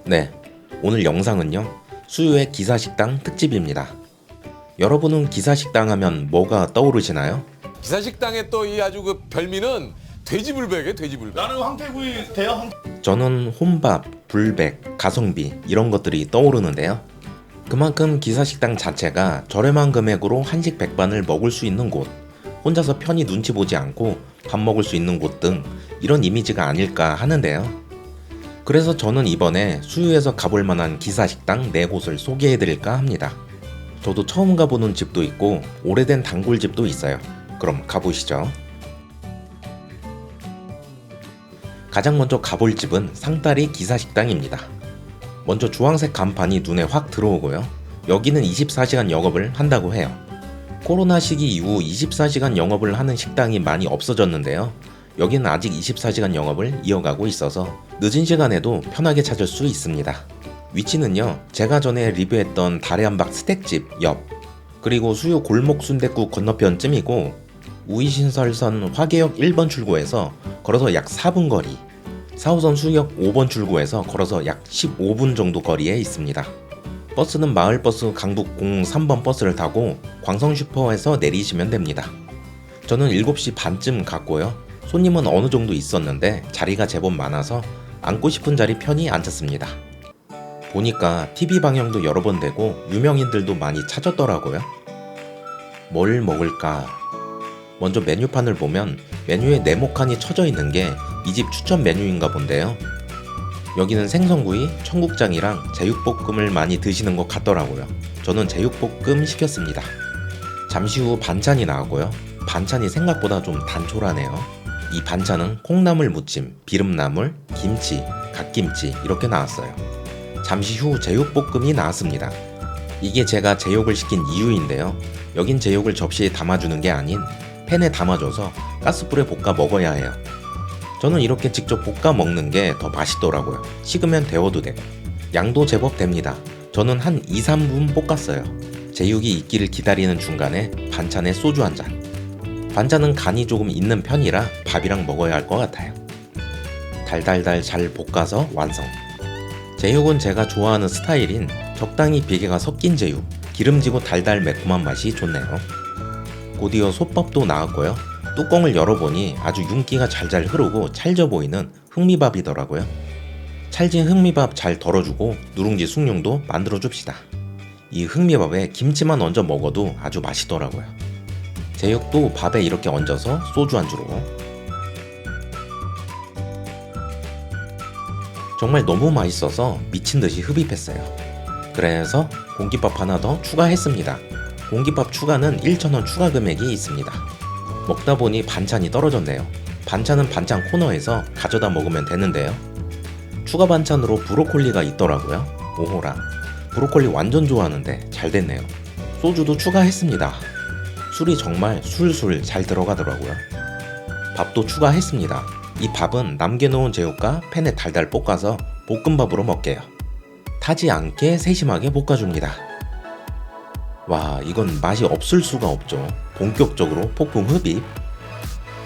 네, 오늘 영상은요, 수유의 기사식당 특집입니다. 여러분은 기사식당 하면 뭐가 떠오르시나요? 기사식당의 또 이 아주 그 별미는 돼지불백이에요, 돼지불백. 나는 황태구이 돼요. 저는 혼밥, 불백, 가성비 이런 것들이 떠오르는데요. 그만큼 기사식당 자체가 저렴한 금액으로 한식 백반을 먹을 수 있는 곳, 혼자서 편히 눈치 보지 않고 밥 먹을 수 있는 곳 등 이런 이미지가 아닐까 하는데요. 그래서 저는 이번에 수유에서 가볼 만한 기사식당 4곳을 소개해드릴까 합니다. 저도 처음 가보는 집도 있고 오래된 단골집도 있어요. 그럼 가보시죠. 가장 먼저 가볼 집은 상다리 기사식당입니다. 먼저 주황색 간판이 눈에 확 들어오고요. 여기는 24시간 영업을 한다고 해요. 코로나 시기 이후 24시간 영업을 하는 식당이 많이 없어졌는데요. 여기는 아직 24시간 영업을 이어가고 있어서 늦은 시간에도 편하게 찾을 수 있습니다. 위치는요, 제가 전에 리뷰했던 달의 한박 스택집 옆, 그리고 수유 골목 순댓국 건너편쯤이고, 우이신설선 화계역 1번 출구에서 걸어서 약 4분 거리, 4호선 수유역 5번 출구에서 걸어서 약 15분 정도 거리에 있습니다. 버스는 마을버스 강북 03번 버스를 타고 광성슈퍼에서 내리시면 됩니다. 저는 7시 반쯤 갔고요. 손님은 어느 정도 있었는데 자리가 제법 많아서 앉고 싶은 자리 편히 앉았습니다. 보니까 TV 방영도 여러 번 되고 유명인들도 많이 찾았더라고요. 뭘 먹을까? 먼저 메뉴판을 보면 메뉴에 네모칸이 쳐져 있는 게 이 집 추천 메뉴인가 본데요. 여기는 생선구이, 청국장이랑 제육볶음을 많이 드시는 것 같더라고요. 저는 제육볶음 시켰습니다. 잠시 후 반찬이 나왔고요. 반찬이 생각보다 좀 단촐하네요. 이 반찬은 콩나물 무침, 비름나물, 김치, 갓김치 이렇게 나왔어요. 잠시 후 제육볶음이 나왔습니다. 이게 제가 제육을 시킨 이유인데요. 여긴 제육을 접시에 담아주는 게 아닌 팬에 담아줘서 가스불에 볶아 먹어야 해요. 저는 이렇게 직접 볶아 먹는 게 더 맛있더라고요. 식으면 데워도 되고 양도 제법 됩니다. 저는 한 2-3분 볶았어요. 제육이 익기를 기다리는 중간에 반찬에 소주 한 잔. 반찬은 간이 조금 있는 편이라 밥이랑 먹어야 할 것 같아요. 달달달 잘 볶아서 완성. 제육은 제가 좋아하는 스타일인 적당히 비계가 섞인 제육, 기름지고 달달 매콤한 맛이 좋네요. 곧이어 솥밥도 나왔고요. 뚜껑을 열어보니 아주 윤기가 잘잘 흐르고 찰져 보이는 흑미밥이더라고요. 찰진 흑미밥 잘 덜어주고 누룽지 숭늉도 만들어줍시다. 이 흑미밥에 김치만 얹어 먹어도 아주 맛있더라고요. 제육도 밥에 이렇게 얹어서 소주 안주로. 정말 너무 맛있어서 미친듯이 흡입했어요. 그래서 공깃밥 하나 더 추가했습니다. 공깃밥 추가는 1,000원 추가 금액이 있습니다. 먹다 보니 반찬이 떨어졌네요. 반찬은 반찬 코너에서 가져다 먹으면 되는데요. 추가 반찬으로 브로콜리가 있더라고요. 오호라. 브로콜리 완전 좋아하는데 잘 됐네요. 소주도 추가했습니다. 술이 정말 술술 잘 들어가더라고요. 밥도 추가했습니다. 이 밥은 남겨놓은 제육과 팬에 달달 볶아서 볶음밥으로 먹게요. 타지 않게 세심하게 볶아줍니다. 와, 이건 맛이 없을 수가 없죠. 본격적으로 폭풍 흡입.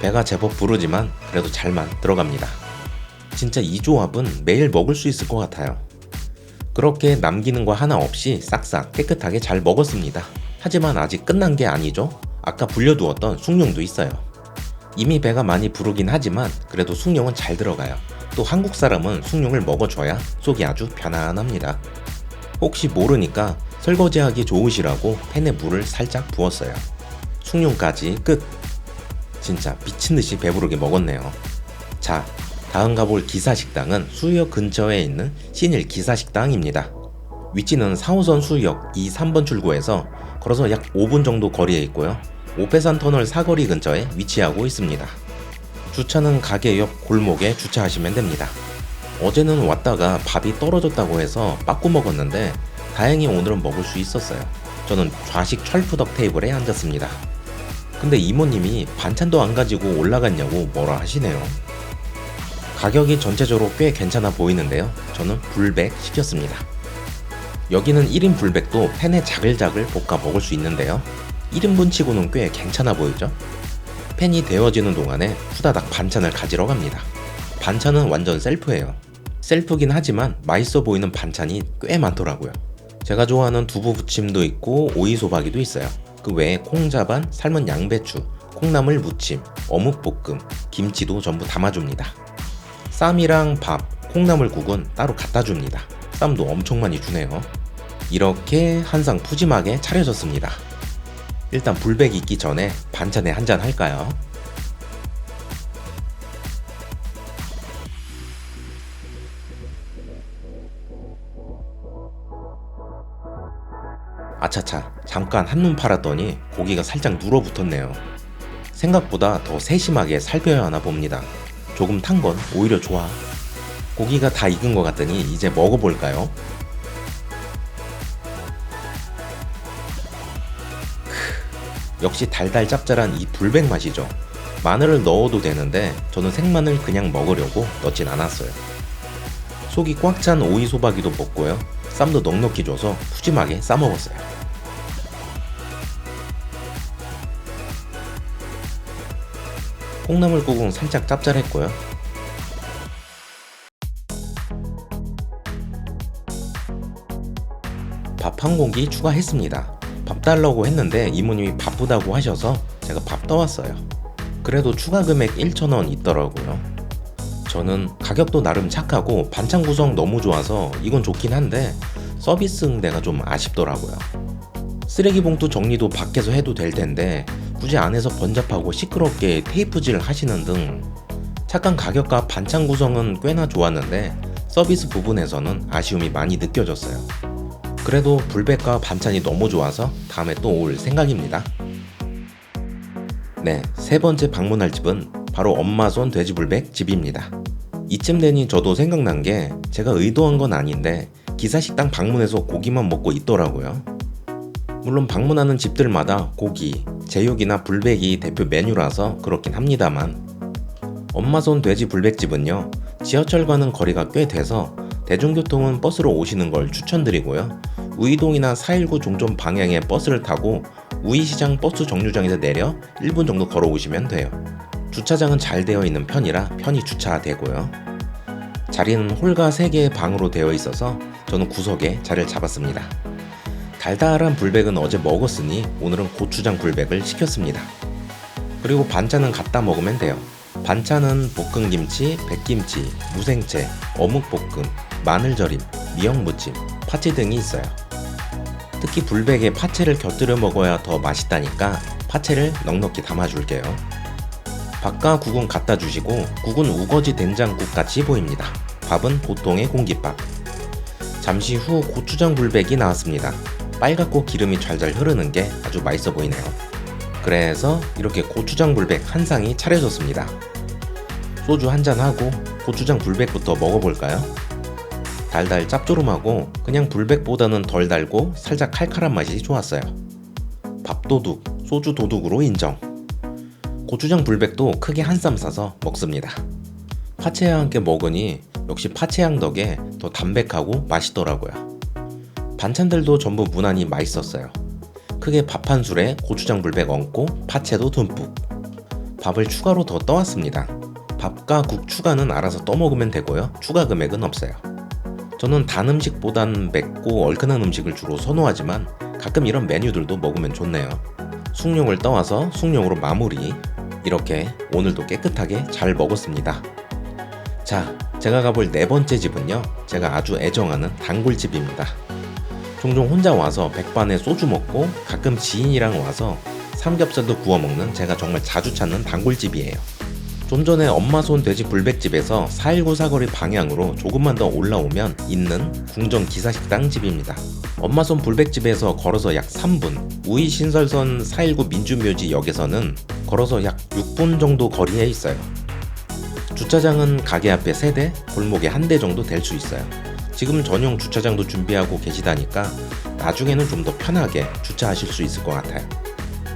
배가 제법 부르지만 그래도 잘만 들어갑니다. 진짜 이 조합은 매일 먹을 수 있을 것 같아요. 그렇게 남기는 거 하나 없이 싹싹 깨끗하게 잘 먹었습니다. 하지만 아직 끝난 게 아니죠. 아까 불려두었던 숭늉도 있어요. 이미 배가 많이 부르긴 하지만 그래도 숭늉은 잘 들어가요. 또 한국 사람은 숭늉을 먹어줘야 속이 아주 편안합니다. 혹시 모르니까 설거지하기 좋으시라고 팬에 물을 살짝 부었어요. 숭늉까지 끝! 진짜 미친듯이 배부르게 먹었네요. 자, 다음 가볼 기사식당은 수유역 근처에 있는 신일 기사식당입니다. 위치는 4호선 수유역 2, 3번 출구에서 걸어서 약 5분 정도 거리에 있고요. 오페산 터널 사거리 근처에 위치하고 있습니다. 주차는 가게 옆 골목에 주차하시면 됩니다. 어제는 왔다가 밥이 떨어졌다고 해서 빠꾸 먹었는데 다행히 오늘은 먹을 수 있었어요. 저는 좌식 철푸덕 테이블에 앉았습니다. 근데 이모님이 반찬도 안 가지고 올라갔냐고 뭐라 하시네요. 가격이 전체적으로 꽤 괜찮아 보이는데요. 저는 불백 시켰습니다. 여기는 1인 불백도 팬에 자글자글 볶아 먹을 수 있는데요. 1인분 치고는 꽤 괜찮아 보이죠? 팬이 데워지는 동안에 후다닥 반찬을 가지러 갑니다. 반찬은 완전 셀프예요. 셀프긴 하지만 맛있어 보이는 반찬이 꽤 많더라고요. 제가 좋아하는 두부 부침도 있고 오이소박이도 있어요. 그 외에 콩자반, 삶은 양배추, 콩나물 무침, 어묵볶음, 김치도 전부 담아줍니다. 쌈이랑 밥, 콩나물국은 따로 갖다 줍니다. 쌈도 엄청 많이 주네요. 이렇게 한 상 푸짐하게 차려졌습니다. 일단 불백 익기 전에 반찬에 한잔 할까요? 아차차, 잠깐 한눈 팔았더니 고기가 살짝 눌어붙었네요. 생각보다 더 세심하게 살펴야 하나 봅니다. 조금 탄 건 오히려 좋아. 고기가 다 익은 것 같더니 이제 먹어볼까요? 역시 달달 짭짤한 이 불백 맛이죠. 마늘을 넣어도 되는데 저는 생마늘 그냥 먹으려고 넣진 않았어요. 속이 꽉 찬 오이소박이도 먹고요. 쌈도 넉넉히 줘서 푸짐하게 싸먹었어요. 콩나물국은 살짝 짭짤했고요. 밥 한 공기 추가했습니다. 밥 달라고 했는데 이모님이 바쁘다고 하셔서 제가 밥 떠왔어요. 그래도 추가 금액 1,000원 있더라고요. 저는 가격도 나름 착하고 반찬 구성 너무 좋아서 이건 좋긴 한데 서비스 응대가 좀 아쉽더라고요. 쓰레기 봉투 정리도 밖에서 해도 될 텐데 굳이 안에서 번잡하고 시끄럽게 테이프질 하시는 등 착한 가격과 반찬 구성은 꽤나 좋았는데 서비스 부분에서는 아쉬움이 많이 느껴졌어요. 그래도 불백과 반찬이 너무 좋아서 다음에 또 올 생각입니다. 네, 세 번째 방문할 집은 바로 엄마손 돼지불백 집입니다. 이쯤 되니 저도 생각난 게 제가 의도한 건 아닌데 기사식당 방문해서 고기만 먹고 있더라고요. 물론 방문하는 집들마다 고기, 제육이나 불백이 대표 메뉴라서 그렇긴 합니다만 엄마손 돼지불백집은요, 지하철과는 거리가 꽤 돼서 대중교통은 버스로 오시는 걸 추천드리고요. 우이동이나 419 종점 방향의 버스를 타고 우이시장 버스 정류장에서 내려 1분 정도 걸어오시면 돼요. 주차장은 잘 되어 있는 편이라 편히 주차되고요. 자리는 홀과 3개의 방으로 되어 있어서 저는 구석에 자리를 잡았습니다. 달달한 불백은 어제 먹었으니 오늘은 고추장 불백을 시켰습니다. 그리고 반찬은 갖다 먹으면 돼요. 반찬은 볶음김치, 백김치, 무생채, 어묵볶음, 마늘절임, 미역무침, 파채 등이 있어요. 특히 불백에 파채를 곁들여 먹어야 더 맛있다니까 파채를 넉넉히 담아줄게요. 밥과 국은 갖다 주시고 국은 우거지 된장국 같이 보입니다. 밥은 보통의 공깃밥. 잠시 후 고추장 불백이 나왔습니다. 빨갛고 기름이 잘잘 흐르는 게 아주 맛있어 보이네요. 그래서 이렇게 고추장 불백 한 상이 차려졌습니다. 소주 한잔하고 고추장 불백부터 먹어볼까요? 달달 짭조름하고 그냥 불백보다는 덜 달고 살짝 칼칼한 맛이 좋았어요. 밥도둑, 소주 도둑으로 인정. 고추장 불백도 크게 한 쌈 싸서 먹습니다. 파채와 함께 먹으니 역시 파채향 덕에 더 담백하고 맛있더라고요. 반찬들도 전부 무난히 맛있었어요. 크게 밥 한 술에 고추장 불백 얹고 파채도 듬뿍. 밥을 추가로 더 떠왔습니다. 밥과 국 추가는 알아서 떠먹으면 되고요. 추가 금액은 없어요. 저는 단 음식보단 맵고 얼큰한 음식을 주로 선호하지만 가끔 이런 메뉴들도 먹으면 좋네요. 숭늉을 떠와서 숭늉으로 마무리. 이렇게 오늘도 깨끗하게 잘 먹었습니다. 자, 제가 가볼 네 번째 집은요, 제가 아주 애정하는 단골집입니다. 종종 혼자 와서 백반에 소주 먹고 가끔 지인이랑 와서 삼겹살도 구워 먹는 제가 정말 자주 찾는 단골집이에요. 좀 전에 엄마손 돼지 불백집에서 419 사거리 방향으로 조금만 더 올라오면 있는 궁정 기사식당 집입니다. 엄마손 불백집에서 걸어서 약 3분, 우이신설선 419 민주묘지역에서는 걸어서 약 6분 정도 거리에 있어요. 주차장은 가게 앞에 3대, 골목에 1대 정도 될 수 있어요. 지금 전용 주차장도 준비하고 계시다니까 나중에는 좀 더 편하게 주차하실 수 있을 것 같아요.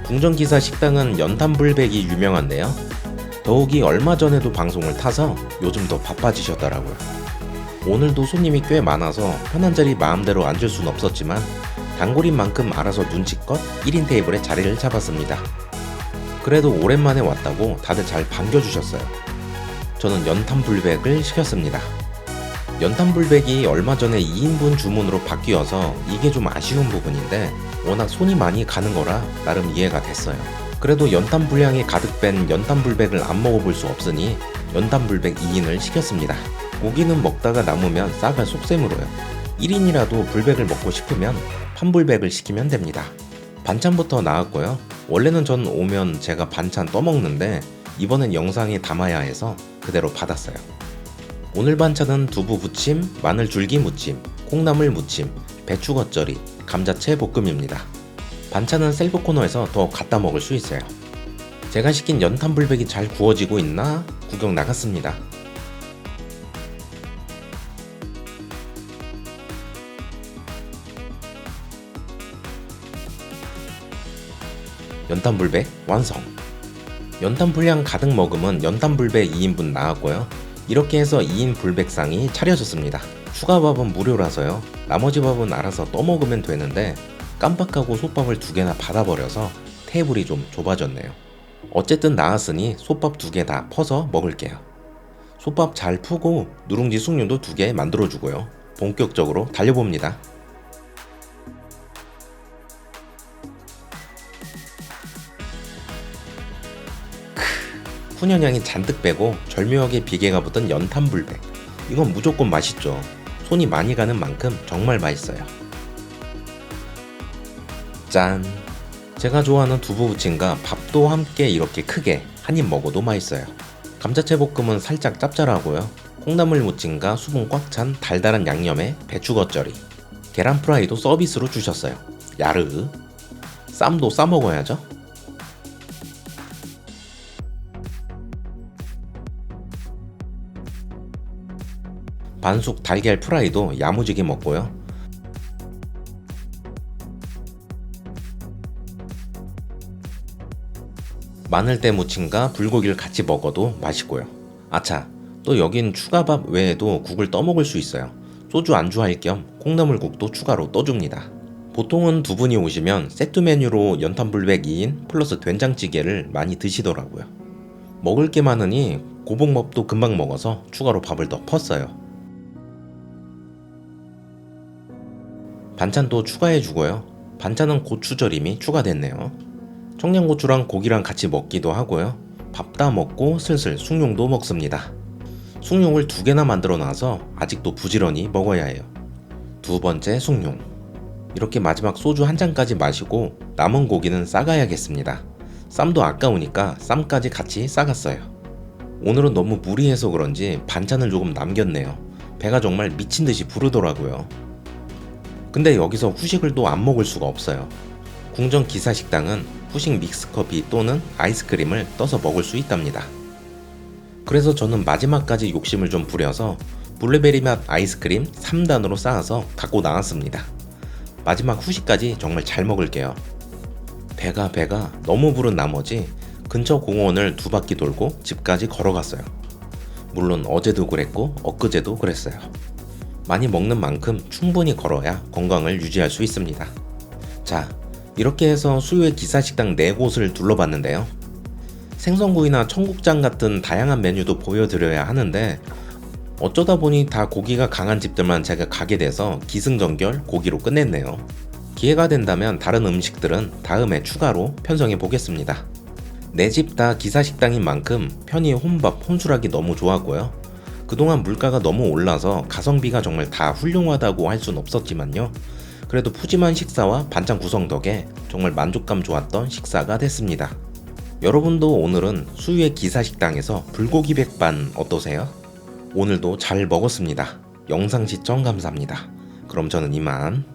궁정기사 식당은 연탄불백이 유명한데요. 더욱이 얼마 전에도 방송을 타서 요즘 더 바빠지셨더라고요. 오늘도 손님이 꽤 많아서 편한 자리 마음대로 앉을 순 없었지만 단골인 만큼 알아서 눈치껏 1인 테이블에 자리를 잡았습니다. 그래도 오랜만에 왔다고 다들 잘 반겨주셨어요. 저는 연탄불백을 시켰습니다. 연탄불백이 얼마 전에 2인분 주문으로 바뀌어서 이게 좀 아쉬운 부분인데 워낙 손이 많이 가는 거라 나름 이해가 됐어요. 그래도 연탄 분량이 가득 뺀 연탄불백을 안 먹어볼 수 없으니 연탄불백 2인을 시켰습니다. 고기는 먹다가 남으면 싸가 속셈으로요. 1인이라도 불백을 먹고 싶으면 판불백을 시키면 됩니다. 반찬부터 나왔고요. 원래는 전 오면 제가 반찬 떠먹는데 이번엔 영상에 담아야 해서 그대로 받았어요. 오늘 반찬은 두부 부침, 마늘 줄기 무침, 콩나물 무침, 배추 겉절이, 감자채 볶음입니다. 반찬은 셀프 코너에서 더 갖다 먹을 수 있어요. 제가 시킨 연탄불백이 잘 구워지고 있나 구경 나갔습니다. 연탄불백 완성! 연탄 분량 가득 먹으면 연탄불백 2인분 나왔고요. 이렇게 해서 2인 불백상이 차려졌습니다. 추가 밥은 무료라서요. 나머지 밥은 알아서 떠먹으면 되는데 깜빡하고 솥밥을 2개나 받아버려서 테이블이 좀 좁아졌네요. 어쨌든 나왔으니 솥밥 2개 다 퍼서 먹을게요. 솥밥 잘 푸고 누룽지 숭늉도 2개 만들어주고요. 본격적으로 달려봅니다. 훈연향이 잔뜩 빼고 절묘하게 비계가 붙은 연탄불백. 이건 무조건 맛있죠. 손이 많이 가는 만큼 정말 맛있어요. 짠! 제가 좋아하는 두부부침과 밥도 함께 이렇게 크게 한 입 먹어도 맛있어요. 감자채 볶음은 살짝 짭짤하고요. 콩나물 무침과 수분 꽉 찬 달달한 양념에 배추 겉절이, 계란 프라이도 서비스로 주셨어요. 야르! 쌈도 싸 먹어야죠. 반숙 달걀 프라이도 야무지게 먹고요. 마늘대 무침과 불고기를 같이 먹어도 맛있고요. 아차, 또 여긴 추가밥 외에도 국을 떠먹을 수 있어요. 소주 안주할 겸 콩나물국도 추가로 떠줍니다. 보통은 2분이 오시면 세트 메뉴로 연탄불백 2인 플러스 된장찌개를 많이 드시더라고요. 먹을 게 많으니 고봉밥도 금방 먹어서 추가로 밥을 더 펐어요. 반찬도 추가해주고요. 반찬은 고추절임이 추가됐네요. 청양고추랑 고기랑 같이 먹기도 하고요. 밥 다 먹고 슬슬 숭늉도 먹습니다. 숭늉을 2개나 만들어 놔서 아직도 부지런히 먹어야 해요. 2번째 숭늉. 이렇게 마지막 소주 한 잔까지 마시고 남은 고기는 싸가야겠습니다. 쌈도 아까우니까 쌈까지 같이 싸갔어요. 오늘은 너무 무리해서 그런지 반찬을 조금 남겼네요. 배가 정말 미친듯이 부르더라고요. 근데 여기서 후식을 또 안 먹을 수가 없어요. 궁전 기사식당은 후식 믹스커피 또는 아이스크림을 떠서 먹을 수 있답니다. 그래서 저는 마지막까지 욕심을 좀 부려서 블루베리 맛 아이스크림 3단으로 쌓아서 갖고 나왔습니다. 마지막 후식까지 정말 잘 먹을게요. 배가 너무 부른 나머지 근처 공원을 2바퀴 돌고 집까지 걸어갔어요. 물론 어제도 그랬고 엊그제도 그랬어요. 많이 먹는 만큼 충분히 걸어야 건강을 유지할 수 있습니다. 자, 이렇게 해서 수요의 기사식당 4곳을 둘러봤는데요. 생선구이나 청국장 같은 다양한 메뉴도 보여드려야 하는데 어쩌다 보니 다 고기가 강한 집들만 제가 가게 돼서 기승전결 고기로 끝냈네요. 기회가 된다면 다른 음식들은 다음에 추가로 편성해 보겠습니다. 4집 다 기사식당인 만큼 편히 혼밥, 혼술하기 너무 좋았고요. 그동안 물가가 너무 올라서 가성비가 정말 다 훌륭하다고 할 순 없었지만요. 그래도 푸짐한 식사와 반찬 구성 덕에 정말 만족감 좋았던 식사가 됐습니다. 여러분도 오늘은 수유의 기사식당에서 불고기 백반 어떠세요? 오늘도 잘 먹었습니다. 영상 시청 감사합니다. 그럼 저는 이만.